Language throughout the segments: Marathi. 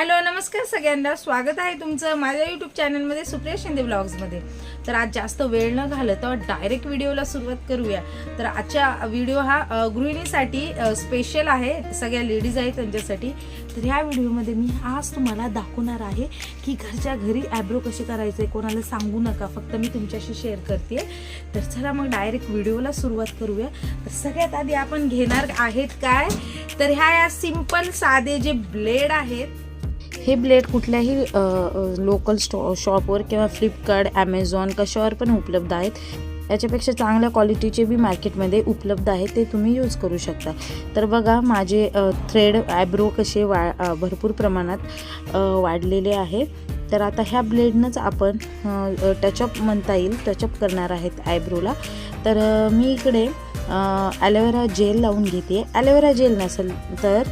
हॅलो नमस्कार सगळ्यांना, स्वागत आहे तुमचं माझ्या यूट्यूब चॅनलमध्ये सुप्रिया शिंदे ब्लॉग्समध्ये। तर आज जास्त वेळ न घालवता डायरेक्ट व्हिडिओला सुरुवात करूया। तर आजचा व्हिडिओ हा गृहिणीसाठी स्पेशल आहे, सगळ्या लेडीज आहेत त्यांच्यासाठी। तर ह्या व्हिडिओमध्ये मी आज तुम्हाला दाखवणार आहे की घरच्या घरी आयब्रो कसे करायचे, कोणाला सांगू नका, फक्त मी तुमच्याशी शेअर करते। तर चला मग डायरेक्ट व्हिडिओला सुरुवात करूया। तर सगळ्यात आधी आपण घेणार आहेत काय, तर ह्या सिंपल साधे जे ब्लेड आहेत, हे ब्लेड कुठल्याही लोकल शॉपवर किंवा फ्लिपकार्ट, ॲमेझॉन कशावर पण उपलब्ध आहेत। याच्यापेक्षा चांगल्या क्वालिटीचे बी मार्केटमध्ये उपलब्ध आहेत, ते तुम्ही यूज करू शकता। तर बघा माझे थ्रेड आयब्रो कसे भरपूर प्रमाणात वाढलेले आहेत। तर आता ह्या ब्लेडनंच आपण टचअप म्हणता येईल, टचअप करणार आहेत आयब्रोला। तर मी इकडे ॲलोवेरा जेल लावून घेते। ॲलोवेरा जेल नसेल तर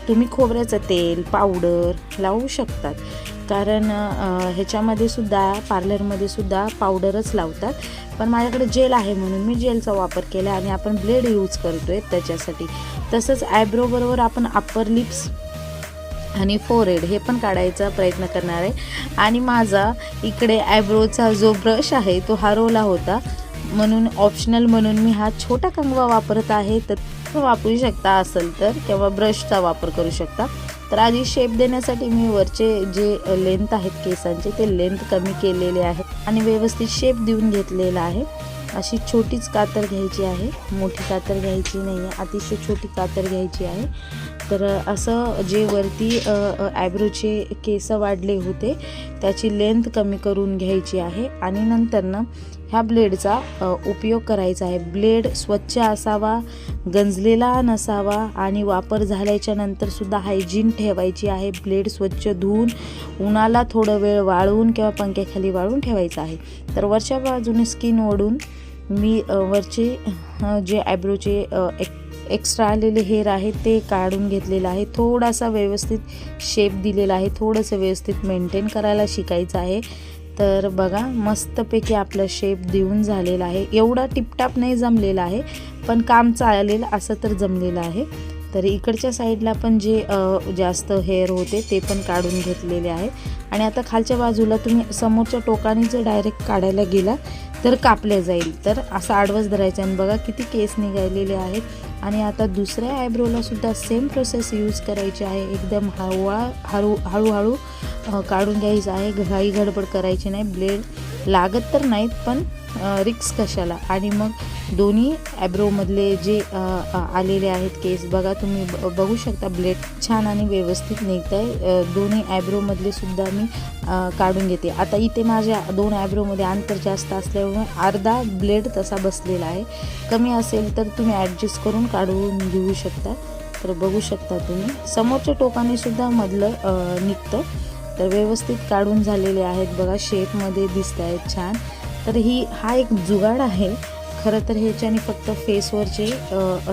तुम्ही खोबऱ्याचं तेल, पावडर लावू शकतात, कारण ह्याच्यामध्ये सुद्धा पार्लरमध्ये सुद्धा पावडरच लावतात। पण माझ्याकडे जेल आहे म्हणून मी जेलचा वापर केला आणि आपण ब्लेड यूज करतोय त्याच्यासाठी। तसंच आयब्रो बरोबर आपण अप्पर लिप्स आणि फोरहेड हे पण काढायचा प्रयत्न करणार आहे। आणि माझा इकडे आयब्रोचा जो ब्रश आहे तो हरवला होता, म्हणून ऑप्शनल म्हणून मी हा छोटा कंगवा वापरत आहे। तर वापरू शकता असेल तर, किंवा ब्रशचा वापर करू शकता। तर आधी शेप देण्यासाठी मी वरचे जे लेंथ आहेत केसांचे ते लेंथ कमी केलेले आहे आणि व्यवस्थित शेप देऊन घेतलेला आहे। अशी छोटीच कातर घ्यायची आहे, मोठी कातर घ्यायची नाही आहे, अतिशय छोटी कातर घ्यायची आहे। तर असं जे वरती आयब्रोचे केस वाढले होते त्याची लेंथ कमी करून घ्यायची आहे आणि नंतर ना ह्या ब्लेडचा उपयोग करायचा आहे। ब्लेड स्वच्छ असावा, गंजलेला नसावा आणि वापर झाल्याच्या नंतर सुद्धा हायजीन ठेवायची आहे। ब्लेड स्वच्छ धुवून उन्हाला थोडं वेळ वाळवून किंवा पंख्याखाली वाळवून ठेवायचं आहे। तर वरच्या बाजूने स्किन ओढून मी वरचे जे आयब्रोचे एक्स्ट्रा आलेले हेअर आहे ते काढून घेतलेलं आहे। थोडासा व्यवस्थित शेप दिलेला आहे, थोडंसं व्यवस्थित मेंटेन करायला शिकायचं आहे। तर बघा मस्तपैकी आपला शेप देऊन झालेला आहे। एवढा टिपटाप नाही जमलेला आहे, पण काम चालेल असं तर जमलेलं आहे। तर इकडच्या साईडला पण जे जास्त हेअर होते ते पण काढून घेतलेले आहे। आणि आता खालच्या बाजूला तुम्ही समोरच्या टोकाने जर डायरेक्ट काढायला गेला तर कापले जाईल। तर असं आडवस धरायचं आणि बघा किती केस निघालेले आहेत। आणि आता दुसऱ्या आयब्रोला सुद्धा सेम प्रोसेस यूज करायची आहे। एकदम हळूहळू काढून घ्यायचं आहे, घाई गडबड करायची नाही। ब्लेड लागत तर नाहीत पण रिक्स कशाला। आणि मग दोन्ही आयब्रोमधले जे आलेले आहेत केस बघा, तुम्ही बघू शकता ब्लेड छान आणि व्यवस्थित निघत आहे। दोन्ही आयब्रोमधले सुद्धा मी काढून घेते। आता इथे माझ्या दोन आयब्रोमध्ये अंतर जास्त असल्यामुळे अर्धा ब्लेड तसा बसलेला आहे, कमी असेल तर तुम्ही ॲडजस्ट करून काढून घेऊ शकता। तर बघू शकता तुम्ही समोरच्या टोकाने सुद्धा मधलं निघतं। तर व्यवस्थित काढून झालेले आहेत बघा, शेपमध्ये दिसत आहेत छान। तर हा एक जुगाड आहे खरं तर। ह्याच्याने फक्त फेसवरचे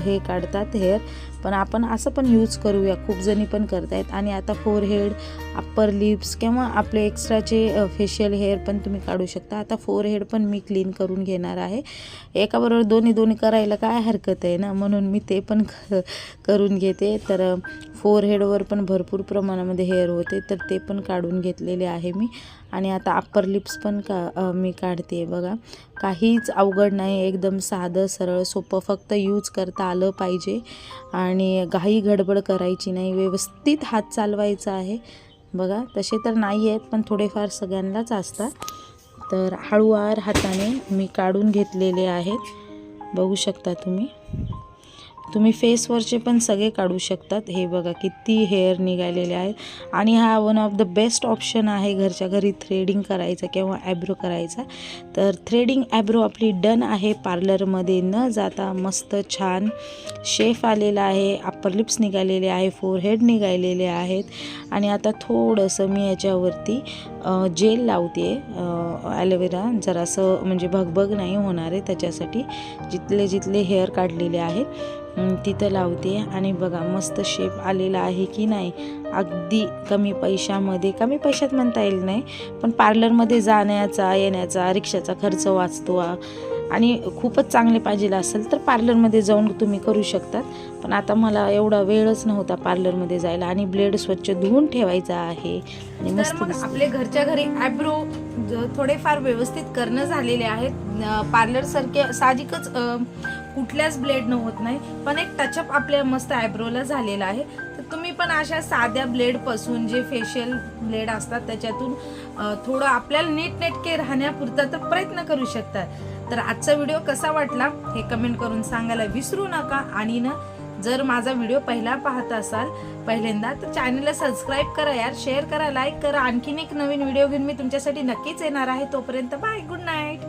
हे काढतात हेअर, पण आपण असं पण यूज करूया, खूप जणी पण करतायत। आणि आता फोरहेड, अप्पर लिप्स किंवा आपले एक्स्ट्राचे फेशियल हेअर पण तुम्ही काढू शकता। आता फोरहेड पण मी क्लीन करून घेणार आहे। एकाबरोबर दोन्ही करायला काय हरकत आहे ना, म्हणून मी ते पण करून घेते। तर फोरहेडवर पण भरपूर प्रमाणामध्ये हेअर होते, तर ते पण काढून घेतलेले आहे मी। आणि आता अप्पर लिप्स पण मी काढते बघा। काहीच अवघड नाही, एकदम साधं सरळ सोपं, फक्त यूज करता आलं पाहिजे आणि घाई गडबड करायची नाही, व्यवस्थित हात चालवायचा आहे बघा। तसे तर नाही आहेत पण थोडेफार सगळ्यांनाच असतात। तर हळूवार हाताने मी काढून घेतलेले आहेत, बघू शकता तुम्ही फेसवरचे पण सगळे काढू शकतात। हे बघा किती हेअर निघालेले आहेत। आणि हा one of the best option आहे घरच्या घरी थ्रेडिंग करायचा किंवा आयब्रो करायचा। तर थ्रेडिंग आयब्रो आपली डन आहे, पार्लरमध्ये न जाता मस्त छान शेप आलेला आहे, अप्पर लिप्स निघालेले आहे, फोरहेड निघालेले आहेत। आणि आता थोडंसं मी याच्यावरती जेल लावते ॲलोवेरा, जरासं म्हणजे भगभग नाही होणार आहे त्याच्यासाठी। जिथले हेअर काढलेले आहेत तिथं लावते आणि बघा मस्त शेप आलेला आहे की नाही। अगदी कमी पैशात म्हणता येईल नाही, पण पार्लरमध्ये जाण्याचा येण्याचा रिक्षाचा खर्च वाचतो आणि खूपच चांगले पाहिजे असेल तर पार्लरमध्ये जाऊन तुम्ही करू शकतात. पण आता मला एवढा वेळच नव्हता पार्लरमध्ये जायला आणि ब्लेड स्वच्छ धुवून ठेवायचा आहे आणि मस्त आपले घरच्या घरी आयब्रो थोडेफार व्यवस्थित करणं झालेले आहेत. पार्लर सारखे साहजिकच कुठल्याच ब्लेडनं होत नाही, पण एक टचअप आपल्या मस्त आयब्रोला झालेला आहे. तर तुम्ही पण अशा साध्या ब्लेडपासून जे फेशियल ब्लेड असतात त्याच्यातून थोडं आपल्याला नीटनेटके राहण्यापुरता तर प्रयत्न करू शकता. तर आजचा व्हिडिओ कसा वाटला हे कमेंट करून सांगायला विसरू नका. आणि ना जर माझा व्हिडिओ पहिला पाहत असाल पहिल्यांदा तर चॅनलला सबस्क्राईब करा यार, शेअर करा, लाईक करा. आणखीन एक नवीन व्हिडिओ घेऊन मी तुमच्यासाठी नक्कीच येणार आहे. तोपर्यंत बाय, गुड नाईट.